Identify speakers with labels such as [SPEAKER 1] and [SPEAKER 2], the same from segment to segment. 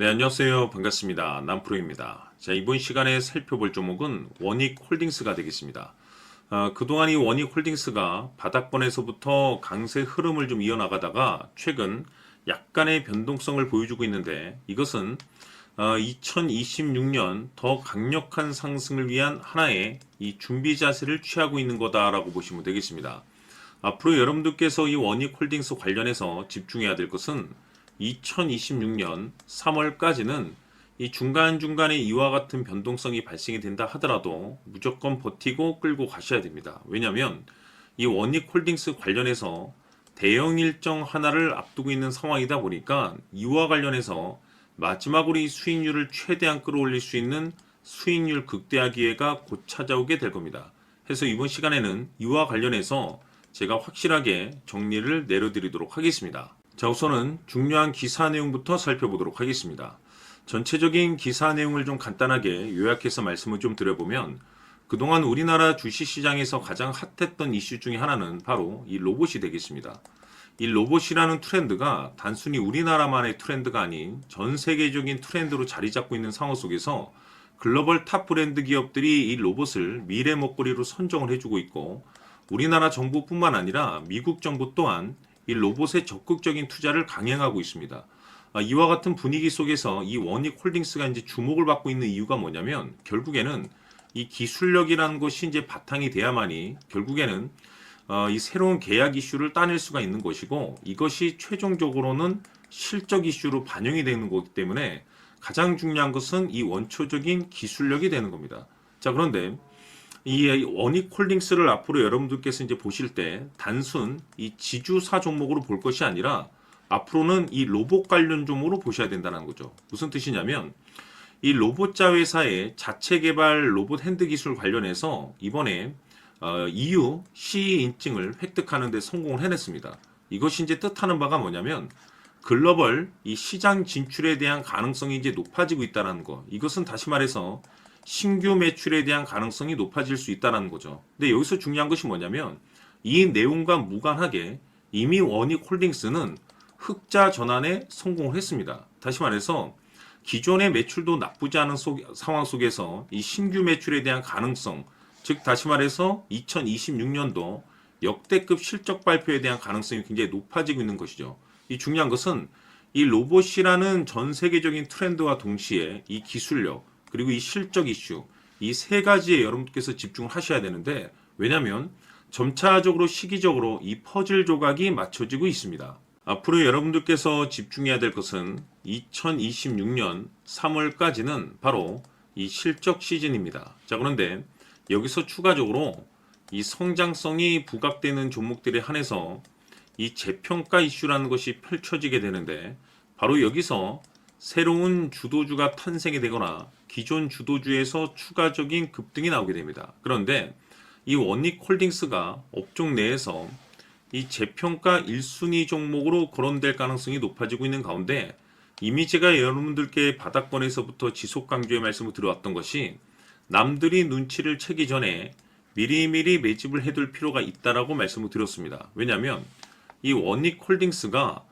[SPEAKER 1] 네, 안녕하세요. 반갑습니다. 남프로입니다. 자, 이번 시간에 살펴볼 종목은 원익홀딩스가 되겠습니다. 그동안 이 원익홀딩스가 바닥권에서부터 강세 흐름을 좀 이어나가다가 최근 약간의 변동성을 보여주고 있는데 이것은 2026년 더 강력한 상승을 위한 하나의 이 준비 자세를 취하고 있는 거다라고 보시면 되겠습니다. 앞으로 여러분들께서 이 원익홀딩스 관련해서 집중해야 될 것은 2026년 3월까지는 이 중간중간에 이와 같은 변동성이 발생이 된다 하더라도 무조건 버티고 끌고 가셔야 됩니다. 왜냐하면 이 원익홀딩스 관련해서 대형 일정 하나를 앞두고 있는 상황이다 보니까 이와 관련해서 마지막으로 이 수익률을 최대한 끌어올릴 수 있는 수익률 극대화 기회가 곧 찾아오게 될 겁니다. 그래서 이번 시간에는 이와 관련해서 제가 확실하게 정리를 내려드리도록 하겠습니다. 자, 우선은 중요한 기사 내용부터 살펴보도록 하겠습니다. 전체적인 기사 내용을 좀 간단하게 요약해서 말씀을 좀 드려보면 그동안 우리나라 주식시장에서 가장 핫했던 이슈 중에 하나는 바로 이 로봇이 되겠습니다. 이 로봇이라는 트렌드가 단순히 우리나라만의 트렌드가 아닌 전 세계적인 트렌드로 자리 잡고 있는 상황 속에서 글로벌 탑 브랜드 기업들이 이 로봇을 미래 먹거리로 선정을 해주고 있고 우리나라 정부뿐만 아니라 미국 정부 또한 이 로봇의 적극적인 투자를 강행하고 있습니다. 이와 같은 분위기 속에서 이 원익홀딩스가 이제 주목을 받고 있는 이유가 뭐냐면 결국에는 이 기술력이라는 것이 이제 바탕이 돼야만이 결국에는 이 새로운 계약 이슈를 따낼 수가 있는 것이고 이것이 최종적으로는 실적 이슈로 반영이 되는 거기 때문에 가장 중요한 것은 이 원초적인 기술력이 되는 겁니다. 자, 그런데 이 원익홀딩스를 앞으로 여러분들께서 이제 보실 때 단순 이 지주사 종목으로 볼 것이 아니라 앞으로는 이 로봇 관련 종목으로 보셔야 된다는 거죠. 무슨 뜻이냐면 이 로봇자 회사의 자체 개발 로봇 핸드 기술 관련해서 이번에 EU CE 인증을 획득하는 데 성공을 해냈습니다. 이것이 이제 뜻하는 바가 뭐냐면 글로벌 이 시장 진출에 대한 가능성이 이제 높아지고 있다는 거. 이것은 다시 말해서 신규 매출에 대한 가능성이 높아질 수 있다는 거죠. 근데 여기서 중요한 것이 뭐냐면 이 내용과 무관하게 이미 원익홀딩스는 흑자 전환에 성공을 했습니다. 다시 말해서 기존의 매출도 나쁘지 않은 상황 속에서 이 신규 매출에 대한 가능성, 즉 다시 말해서 2026년도 역대급 실적 발표에 대한 가능성이 굉장히 높아지고 있는 것이죠. 이 중요한 것은 이 로봇이라는 전 세계적인 트렌드와 동시에 이 기술력 그리고 이 실적 이슈 이 세 가지에 여러분께서 집중을 하셔야 되는데 왜냐하면 점차적으로 시기적으로 이 퍼즐 조각이 맞춰지고 있습니다. 앞으로 여러분들께서 집중해야 될 것은 2026년 3월까지는 바로 이 실적 시즌입니다. 자, 그런데 여기서 추가적으로 이 성장성이 부각되는 종목들에 한해서 이 재평가 이슈라는 것이 펼쳐지게 되는데 바로 여기서 새로운 주도주가 탄생이 되거나 기존 주도주에서 추가적인 급등이 나오게 됩니다. 그런데 이 원익홀딩스가 업종 내에서 이 재평가 1순위 종목으로 거론될 가능성이 높아지고 있는 가운데 이미 제가 여러분들께 바닥권에서부터 지속 강조의 말씀을 드려왔던 것이 남들이 눈치를 채기 전에 미리미리 매집을 해둘 필요가 있다라고 말씀을 드렸습니다. 왜냐하면 이 원익홀딩스가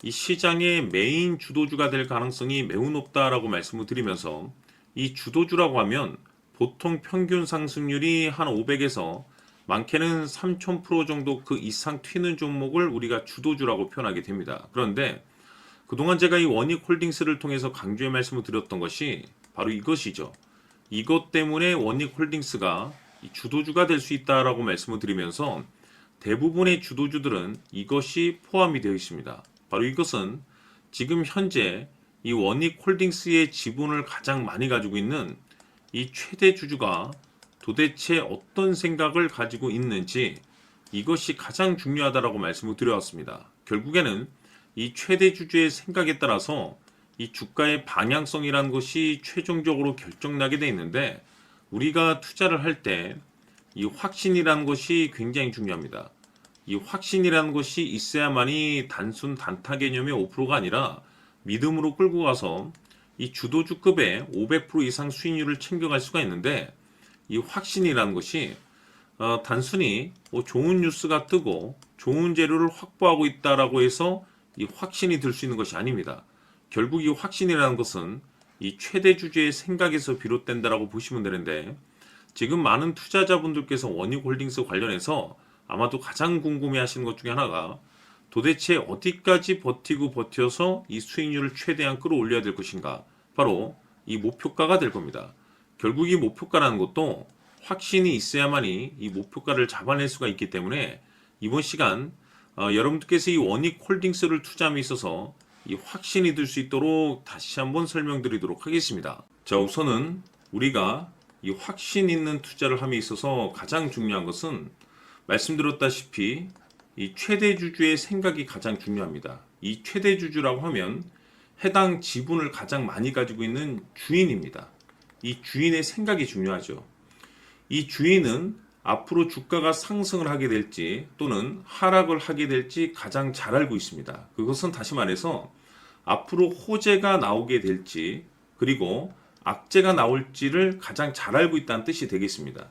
[SPEAKER 1] 이 시장의 메인 주도주가 될 가능성이 매우 높다라고 말씀을 드리면서 이 주도주라고 하면 보통 평균 상승률이 한 500에서 많게는 3000% 정도 그 이상 튀는 종목을 우리가 주도주라고 표현하게 됩니다. 그런데 그동안 제가 이 원익홀딩스를 통해서 강조의 말씀을 드렸던 것이 바로 이것이죠. 이것 때문에 원익홀딩스가 주도주가 될 수 있다라고 말씀을 드리면서 대부분의 주도주들은 이것이 포함이 되어 있습니다. 바로 이것은 지금 현재 이 원익홀딩스의 지분을 가장 많이 가지고 있는 이 최대 주주가 도대체 어떤 생각을 가지고 있는지 이것이 가장 중요하다라고 말씀을 드려왔습니다. 결국에는 이 최대 주주의 생각에 따라서 이 주가의 방향성이라는 것이 최종적으로 결정나게 돼 있는데 우리가 투자를 할 때 이 확신이라는 것이 굉장히 중요합니다. 이 확신이라는 것이 있어야만이 단순 단타 개념의 5%가 아니라 믿음으로 끌고 가서 이 주도주급의 500% 이상 수익률을 챙겨갈 수가 있는데 이 확신이라는 것이 단순히 좋은 뉴스가 뜨고 좋은 재료를 확보하고 있다라고 해서 이 확신이 들 수 있는 것이 아닙니다. 결국 이 확신이라는 것은 이 최대 주주의 생각에서 비롯된다라고 보시면 되는데, 지금 많은 투자자분들께서 원익홀딩스 관련해서 아마도 가장 궁금해 하시는 것 중에 하나가 도대체 어디까지 버티고 버텨서 이 수익률을 최대한 끌어올려야 될 것인가, 바로 이 목표가가 될 겁니다. 결국 이 목표가라는 것도 확신이 있어야만이 이 목표가를 잡아낼 수가 있기 때문에 이번 시간 여러분들께서 이 원익홀딩스를 투자함에 있어서 이 확신이 들 수 있도록 다시 한번 설명드리도록 하겠습니다. 자, 우선은 우리가 이 확신 있는 투자를 함에 있어서 가장 중요한 것은 말씀드렸다시피 이 최대 주주의 생각이 가장 중요합니다. 이 최대 주주라고 하면 해당 지분을 가장 많이 가지고 있는 주인입니다. 이 주인의 생각이 중요하죠. 이 주인은 앞으로 주가가 상승을 하게 될지 또는 하락을 하게 될지 가장 잘 알고 있습니다. 그것은 다시 말해서 앞으로 호재가 나오게 될지 그리고 악재가 나올지를 가장 잘 알고 있다는 뜻이 되겠습니다.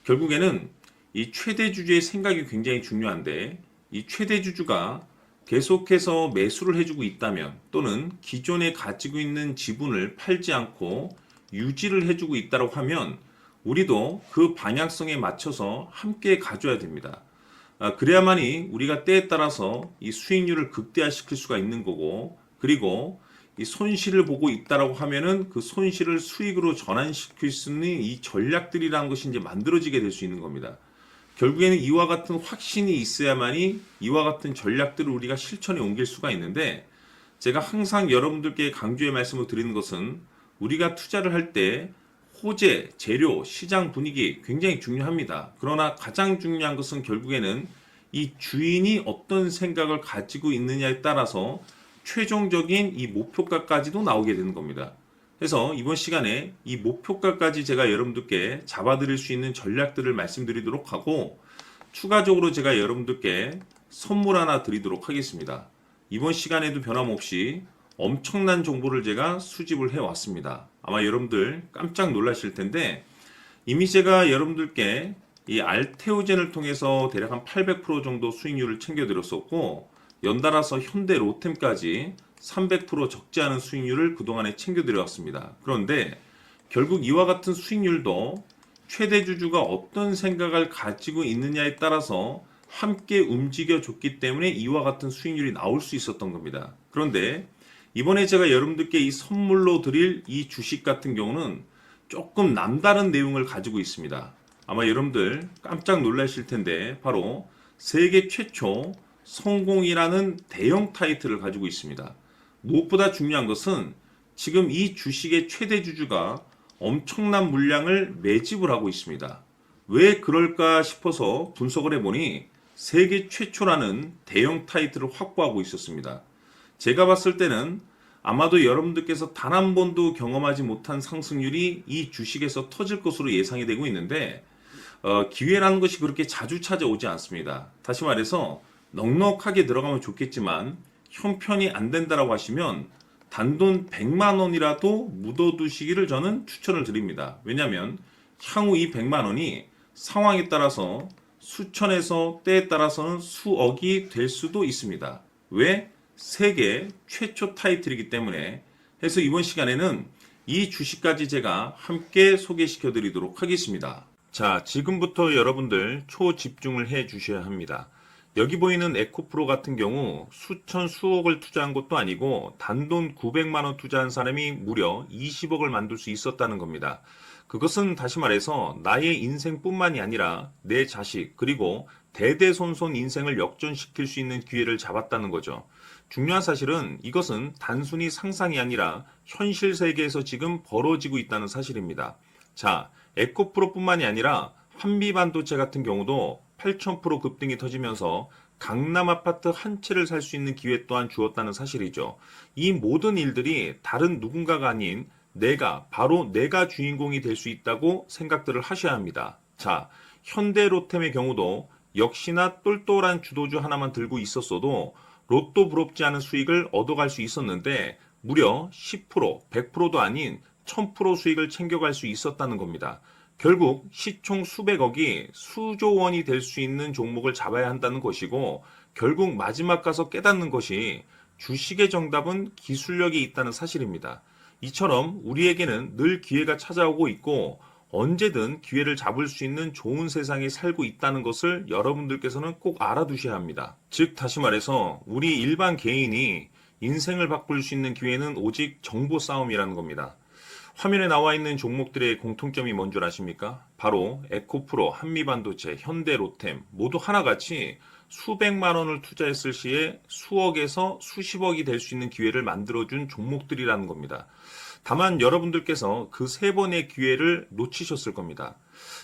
[SPEAKER 1] 결국에는 이 최대 주주의 생각이 굉장히 중요한데, 이 최대 주주가 계속해서 매수를 해주고 있다면 또는 기존에 가지고 있는 지분을 팔지 않고 유지를 해주고 있다고 하면 우리도 그 방향성에 맞춰서 함께 가져야 됩니다. 그래야만이 우리가 때에 따라서 이 수익률을 극대화시킬 수가 있는 거고, 그리고 이 손실을 보고 있다라고 하면은 그 손실을 수익으로 전환시킬 수 있는 이 전략들이라는 것이 이제 만들어지게 될 수 있는 겁니다. 결국에는 이와 같은 확신이 있어야만이 이와 같은 전략들을 우리가 실천에 옮길 수가 있는데, 제가 항상 여러분들께 강조의 말씀을 드리는 것은 우리가 투자를 할 때 호재, 재료, 시장 분위기 굉장히 중요합니다. 그러나 가장 중요한 것은 결국에는 이 주인이 어떤 생각을 가지고 있느냐에 따라서 최종적인 이 목표가까지도 나오게 되는 겁니다. 그래서 이번 시간에 이 목표가까지 제가 여러분들께 잡아드릴 수 있는 전략들을 말씀드리도록 하고, 추가적으로 제가 여러분들께 선물 하나 드리도록 하겠습니다. 이번 시간에도 변함없이 엄청난 정보를 제가 수집을 해왔습니다. 아마 여러분들 깜짝 놀라실 텐데, 이미 제가 여러분들께 이 알테오젠을 통해서 대략 한 800% 정도 수익률을 챙겨드렸었고, 연달아서 현대 로템까지 300% 적지 않은 수익률을 그동안에 챙겨드려왔습니다. 그런데 결국 이와 같은 수익률도 최대 주주가 어떤 생각을 가지고 있느냐에 따라서 함께 움직여줬기 때문에 이와 같은 수익률이 나올 수 있었던 겁니다. 그런데 이번에 제가 여러분들께 이 선물로 드릴 이 주식 같은 경우는 조금 남다른 내용을 가지고 있습니다. 아마 여러분들 깜짝 놀라실 텐데, 바로 세계 최초 성공이라는 대형 타이틀을 가지고 있습니다. 무엇보다 중요한 것은 지금 이 주식의 최대 주주가 엄청난 물량을 매집을 하고 있습니다. 왜 그럴까 싶어서 분석을 해보니 세계 최초라는 대형 타이틀을 확보하고 있었습니다. 제가 봤을 때는 아마도 여러분들께서 단 한 번도 경험하지 못한 상승률이 이 주식에서 터질 것으로 예상이 되고 있는데, 기회라는 것이 그렇게 자주 찾아오지 않습니다. 다시 말해서 넉넉하게 들어가면 좋겠지만 형편이 안 된다라고 하시면 단돈 100만 원이라도 묻어두시기를 저는 추천을 드립니다. 왜냐하면 향후 이 100만 원이 상황에 따라서 수천에서 때에 따라서는 수억이 될 수도 있습니다. 왜? 세계 최초 타이틀이기 때문에. 해서 이번 시간에는 이 주식까지 제가 함께 소개시켜 드리도록 하겠습니다. 자, 지금부터 여러분들 초집중을 해 주셔야 합니다. 여기 보이는 에코프로 같은 경우 수천 수억을 투자한 것도 아니고 단돈 900만 원 투자한 사람이 무려 20억을 만들 수 있었다는 겁니다. 그것은 다시 말해서 나의 인생뿐만이 아니라 내 자식 그리고 대대손손 인생을 역전시킬 수 있는 기회를 잡았다는 거죠. 중요한 사실은 이것은 단순히 상상이 아니라 현실 세계에서 지금 벌어지고 있다는 사실입니다. 자, 에코프로뿐만이 아니라 한미반도체 같은 경우도 8,000% 급등이 터지면서 강남 아파트 한 채를 살 수 있는 기회 또한 주었다는 사실이죠. 이 모든 일들이 다른 누군가가 아닌 바로 내가 주인공이 될 수 있다고 생각들을 하셔야 합니다. 자, 현대로템의 경우도 역시나 똘똘한 주도주 하나만 들고 있었어도 로또 부럽지 않은 수익을 얻어갈 수 있었는데 무려 10%, 100%도 아닌 1000% 수익을 챙겨갈 수 있었다는 겁니다. 결국 시총 수백억이 수조 원이 될 수 있는 종목을 잡아야 한다는 것이고, 결국 마지막 가서 깨닫는 것이
[SPEAKER 2] 주식의 정답은 기술력에 있다는 사실입니다. 이처럼 우리에게는 늘 기회가 찾아오고 있고 언제든 기회를 잡을 수 있는 좋은 세상에 살고 있다는 것을 여러분들께서는 꼭 알아두셔야 합니다. 즉 다시 말해서 우리 일반 개인이 인생을 바꿀 수 있는 기회는 오직 정보 싸움이라는 겁니다. 화면에 나와 있는 종목들의 공통점이 뭔 줄 아십니까? 바로 에코프로, 한미반도체, 현대로템 모두 하나같이 수백만 원을 투자했을 시에 수억에서 수십억이 될 수 있는 기회를 만들어준 종목들이라는 겁니다. 다만 여러분들께서 그 세 번의 기회를 놓치셨을 겁니다.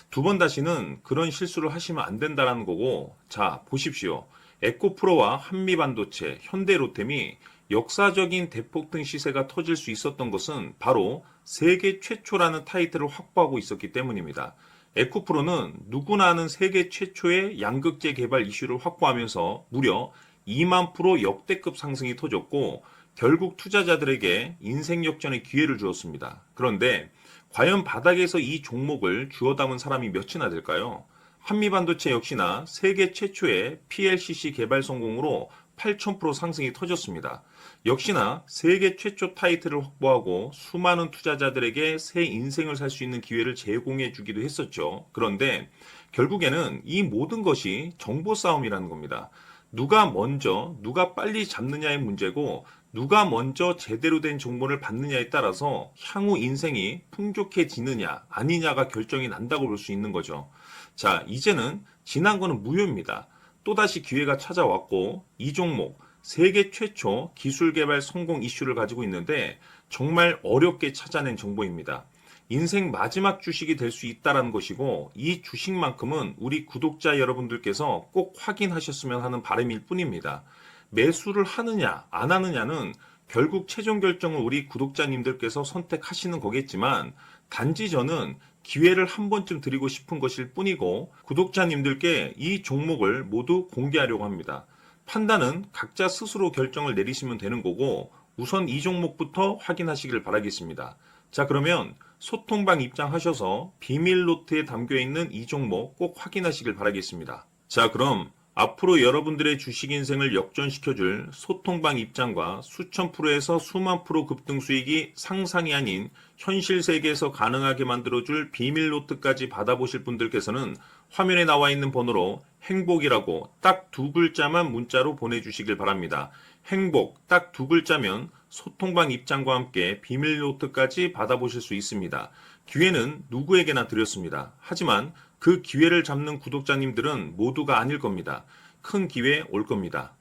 [SPEAKER 2] 두 번 다시는 그런 실수를 하시면 안 된다는 거고, 자, 보십시오. 에코프로와 한미반도체, 현대로템이 역사적인 대폭등 시세가 터질 수 있었던 것은 바로 세계 최초라는 타이틀을 확보하고 있었기 때문입니다. 에코프로는 누구나 아는 세계 최초의 양극재 개발 이슈를 확보하면서 무려 2만 프로 역대급 상승이 터졌고 결국 투자자들에게 인생 역전의 기회를 주었습니다. 그런데 과연 바닥에서 이 종목을 주워 담은 사람이 몇이나 될까요? 한미반도체 역시나 세계 최초의 PLCC 개발 성공으로 8,000% 상승이 터졌습니다. 역시나 세계 최초 타이틀을 확보하고 수많은 투자자들에게 새 인생을 살 수 있는 기회를 제공해 주기도 했었죠. 그런데 결국에는 이 모든 것이 정보 싸움이라는 겁니다. 누가 먼저, 누가 빨리 잡느냐의 문제고 누가 먼저 제대로 된 정보를 받느냐에 따라서 향후 인생이 풍족해지느냐 아니냐가 결정이 난다고 볼 수 있는 거죠. 자, 이제는 지난 거는 무효입니다. 또다시 기회가 찾아왔고 이 종목 세계 최초 기술 개발 성공 이슈를 가지고 있는데 정말 어렵게 찾아낸 정보입니다. 인생 마지막 주식이 될 수 있다는 것이고 이 주식만큼은 우리 구독자 여러분들께서 꼭 확인하셨으면 하는 바람일 뿐입니다. 매수를 하느냐 안 하느냐는 결국 최종 결정을 우리 구독자님들께서 선택하시는 거겠지만 단지 저는 기회를 한 번쯤 드리고 싶은 것일 뿐이고 구독자님들께 이 종목을 모두 공개하려고 합니다. 판단은 각자 스스로 결정을 내리시면 되는 거고 우선 이 종목부터 확인하시길 바라겠습니다. 자, 그러면 소통방 입장하셔서 비밀 노트에 담겨 있는 이 종목 꼭 확인하시길 바라겠습니다. 자, 그럼 앞으로 여러분들의 주식 인생을 역전시켜줄 소통방 입장과 수천 프로에서 수만 프로 급등 수익이 상상이 아닌 현실 세계에서 가능하게 만들어줄 비밀 노트까지 받아보실 분들께서는 화면에 나와 있는 번호로 행복이라고 딱 두 글자만 문자로 보내주시길 바랍니다. 행복 딱 두 글자면 소통방 입장과 함께 비밀 노트까지 받아보실 수 있습니다. 기회는 누구에게나 드렸습니다. 하지만 그 기회를 잡는 구독자님들은 모두가 아닐 겁니다. 큰 기회 올 겁니다.